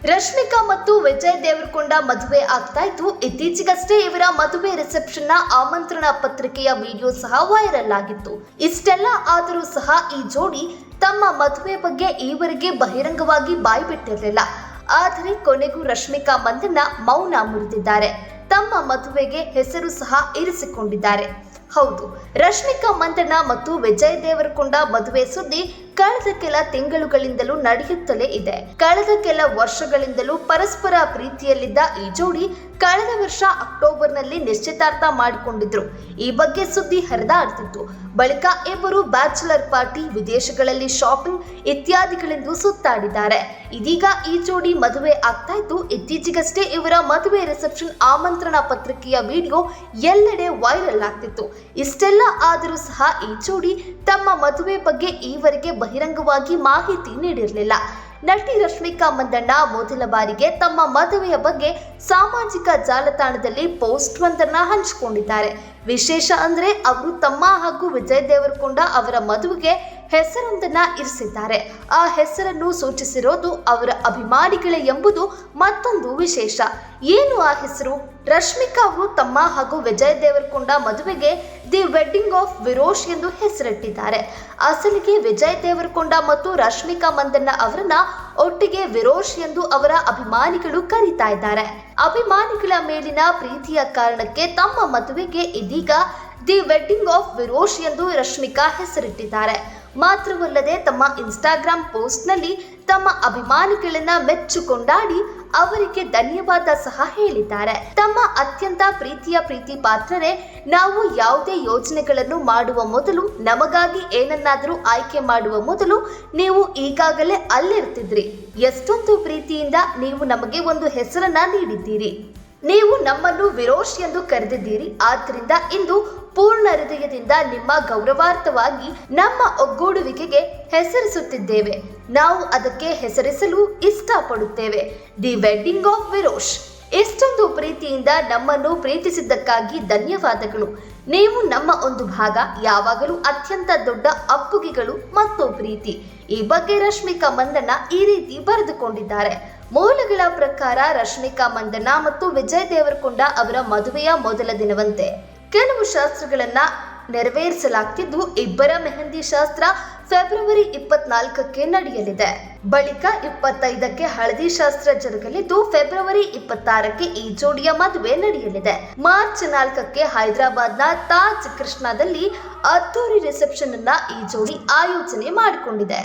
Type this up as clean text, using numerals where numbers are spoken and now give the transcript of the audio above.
ರಶ್ಮಿಕಾ ಮತ್ತು ವಿಜಯ್ ದೇವರಕೊಂಡ ಮದುವೆ ಆಗ್ತಾ ಇತ್ತು. ಇತ್ತೀಚೆಗಷ್ಟೇ ಇವರ ಮದುವೆ ರಿಸೆಪ್ಷನ್ ನ ಆಮಂತ್ರಣ ಪತ್ರಿಕೆಯ ವಿಡಿಯೋ ಸಹ ವೈರಲ್ ಆಗಿತ್ತು. ಇಷ್ಟೆಲ್ಲ ಆದರೂ ಸಹ ಈ ಜೋಡಿ ತಮ್ಮ ಮದುವೆ ಬಗ್ಗೆ ಈವರೆಗೆ ಬಹಿರಂಗವಾಗಿ ಬಾಯಿ ಬಿಟ್ಟಿರಲಿಲ್ಲ. ಆದರೆ ಕೊನೆಗೂ ರಶ್ಮಿಕಾ ಮಂದಣ್ಣ ಮೌನ ಮುರಿದಿದ್ದಾರೆ. ತಮ್ಮ ಮದುವೆಗೆ ಹೆಸರು ಸಹ ಇರಿಸಿಕೊಂಡಿದ್ದಾರೆ. ಹೌದು, ರಶ್ಮಿಕಾ ಮಂದಣ್ಣ ಮತ್ತು ವಿಜಯ್ ದೇವರಕೊಂಡ ಮದುವೆ ಸುದ್ದಿ ಕಳೆದ ಕೆಲ ತಿಂಗಳುಗಳಿಂದಲೂ ನಡೆಯುತ್ತಲೇ ಇದೆ. ಕಳೆದ ಕೆಲ ವರ್ಷಗಳಿಂದಲೂ ಪರಸ್ಪರ ಪ್ರೀತಿಯಲ್ಲಿದ್ದ ಈ ಜೋಡಿ ಕಳೆದ ವರ್ಷ ಅಕ್ಟೋಬರ್ನಲ್ಲಿ ನಿಶ್ಚಿತಾರ್ಥ ಮಾಡಿಕೊಂಡಿದ್ರು. ಈ ಬಗ್ಗೆ ಸುದ್ದಿ ಹರಿದಾಡ್ತಿತ್ತು. ಬಳಿಕ ಇಬ್ಬರು ಬ್ಯಾಚುಲರ್ ಪಾರ್ಟಿ, ವಿದೇಶಗಳಲ್ಲಿ ಶಾಪಿಂಗ್ ಇತ್ಯಾದಿಗಳೆಂದು ಸುತ್ತಾಡಿದ್ದಾರೆ. ಇದೀಗ ಈ ಜೋಡಿ ಮದುವೆ ಆಗ್ತಾ ಇತ್ತು. ಇತ್ತೀಚೆಗಷ್ಟೇ ಇವರ ಮದುವೆ ರಿಸೆಪ್ಷನ್ ಆಮಂತ್ರಣ ಪತ್ರಿಕೆಯ ವಿಡಿಯೋ ಎಲ್ಲೆಡೆ ವೈರಲ್ ಆಗ್ತಿತ್ತು. ಇಷ್ಟೆಲ್ಲ ಆದರೂ ಸಹ ಈ ಜೋಡಿ ತಮ್ಮ ಮದುವೆ ಬಗ್ಗೆ ಈವರೆಗೆ ಬಹಿರಂಗವಾಗಿ ಮಾಹಿತಿ ನೀಡಿರಲಿಲ್ಲ. ನಟಿ ರಶ್ಮಿಕಾ ಮಂದಣ್ಣ ಮೊದಲ ಬಾರಿಗೆ ತಮ್ಮ ಮದುವೆಯ ಬಗ್ಗೆ ಸಾಮಾಜಿಕ ಜಾಲತಾಣದಲ್ಲಿ ಪೋಸ್ಟ್ ಒಂದನ್ನ ಹಂಚಿಕೊಂಡಿದ್ದಾರೆ. ವಿಶೇಷ ಅಂದ್ರೆ ಅವರು ತಮ್ಮ ಹಾಗೂ ವಿಜಯ್ ದೇವರಕೊಂಡ ಅವರ ಮದುವೆಗೆ ಹೆಸರೊಂದನ್ನ ಇರಿಸಿದ್ದಾರೆ. ಆ ಹೆಸರನ್ನು ಸೂಚಿಸಿರೋದು ಅವರ ಅಭಿಮಾನಿಗಳೇ ಎಂಬುದು ಮತ್ತೊಂದು ವಿಶೇಷ. ಏನು ಆ ಹೆಸರು? ರಶ್ಮಿಕಾ ಅವರು ತಮ್ಮ ಹಾಗೂ ವಿಜಯ್ ದೇವರಕೊಂಡ ಮದುವೆಗೆ ದಿ ವೆಡ್ಡಿಂಗ್ ಆಫ್ ವಿರೋಶ್ ಎಂದು ಹೆಸರಿಟ್ಟಿದ್ದಾರೆ. ಅಸಲಿಗೆ ವಿಜಯ್ ದೇವರಕೊಂಡ ಮತ್ತು ರಶ್ಮಿಕಾ ಮಂದಣ್ಣ ಅವರನ್ನ ಒಟ್ಟಿಗೆ ವಿರೋಶ್ ಎಂದು ಅವರ ಅಭಿಮಾನಿಗಳು ಕರೀತಾ ಇದ್ದಾರೆ. ಅಭಿಮಾನಿಗಳ ಮೇಲಿನ ಪ್ರೀತಿಯ ಕಾರಣಕ್ಕೆ ತಮ್ಮ ಮದುವೆಗೆ ಇದೀಗ ದಿ ವೆಡ್ಡಿಂಗ್ ಆಫ್ ವಿರೋಶ್ ಎಂದು ರಶ್ಮಿಕಾ ಹೆಸರಿಟ್ಟಿದ್ದಾರೆ. ಮಾತ್ರವಲ್ಲದೆ ತಮ್ಮ ಇನ್ಸ್ಟಾಗ್ರಾಮ್ ಪೋಸ್ಟ್ನಲ್ಲಿ ತಮ್ಮ ಅಭಿಮಾನಿಗಳನ್ನ ಮೆಚ್ಚು ಕೊಂಡಾಡಿ ಅವರಿಗೆ ಧನ್ಯವಾದ ಸಹ ಹೇಳಿದ್ದಾರೆ. ತಮ್ಮ ಅತ್ಯಂತ ಪ್ರೀತಿ ಪಾತ್ರರೇ, ನಾವು ಯಾವುದೇ ಯೋಜನೆಗಳನ್ನು ಮಾಡುವ ಮೊದಲು, ನಮಗಾಗಿ ಏನನ್ನಾದರೂ ಆಯ್ಕೆ ಮಾಡುವ ಮೊದಲು ನೀವು ಈಗಾಗಲೇ ಅಲ್ಲಿರ್ತಿದ್ರಿ. ಎಷ್ಟೊಂದು ಪ್ರೀತಿಯಿಂದ ನೀವು ನಮಗೆ ಒಂದು ಹೆಸರನ್ನ ನೀಡಿದ್ದೀರಿ. ನೀವು ನಮ್ಮನ್ನು ವಿರೋಶ್ ಎಂದು ಕರೆದಿದ್ದೀರಿ. ಆದ್ದರಿಂದ ಇಂದು ಪೂರ್ಣ ಹೃದಯದಿಂದ ನಿಮ್ಮ ಗೌರವಾರ್ಥವಾಗಿ ನಮ್ಮ ಒಗ್ಗೂಡುವಿಕೆಗೆ ಹೆಸರಿಸುತ್ತಿದ್ದೇವೆ. ನಾವು ಅದಕ್ಕೆ ಹೆಸರಿಸಲು ಇಷ್ಟಪಡುತ್ತೇವೆ, ದಿ ವೆಡ್ಡಿಂಗ್ ಆಫ್ ವಿರೋಶ್. ಎಷ್ಟೊಂದು ಪ್ರೀತಿಯಿಂದ ನಮ್ಮನ್ನು ಪ್ರೀತಿಸಿದ್ದಕ್ಕಾಗಿ ಧನ್ಯವಾದಗಳು. ನೀವು ನಮ್ಮ ಒಂದು ಭಾಗ. ಯಾವಾಗಲೂ ಅತ್ಯಂತ ದೊಡ್ಡ ಅಪ್ಪುಗೆಗಳು ಮತ್ತು ಪ್ರೀತಿ. ಈ ಬಗ್ಗೆ ರಶ್ಮಿಕಾ ಮಂದಣ್ಣ ಈ ರೀತಿ ಬರೆದುಕೊಂಡಿದ್ದಾರೆ. ಮೂಲಗಳ ಪ್ರಕಾರ ರಶ್ಮಿಕಾ ಮಂದಣ್ಣ ಮತ್ತು ವಿಜಯ್ ದೇವರಕೊಂಡ ಅವರ ಮದುವೆಯ ಮೊದಲ ದಿನವಂತೆ ಕೆಲವು ಶಾಸ್ತ್ರಗಳನ್ನ ನೆರವೇರಿಸಲಾಗ್ತಿದ್ದು, ಇಬ್ಬರ ಮೆಹಂದಿ ಶಾಸ್ತ್ರ ಫೆಬ್ರವರಿ 24ಕ್ಕೆ ನಡೆಯಲಿದೆ. ಬಳಿಕ 25ಕ್ಕೆ ಹಳದಿ ಶಾಸ್ತ್ರ ಜರುಗಲಿದ್ದು, ಫೆಬ್ರವರಿ 26ಕ್ಕೆ ಈ ಜೋಡಿಯ ಮದುವೆ ನಡೆಯಲಿದೆ. ಮಾರ್ಚ್ 4ಕ್ಕೆ ಹೈದರಾಬಾದ್ನ ತಾಜ್ ಕೃಷ್ಣಾದಲ್ಲಿ ಅದ್ದೂರಿ ರಿಸೆಪ್ಷನ್ ಅನ್ನ ಈ ಜೋಡಿ ಆಯೋಜನೆ ಮಾಡಿಕೊಂಡಿದೆ.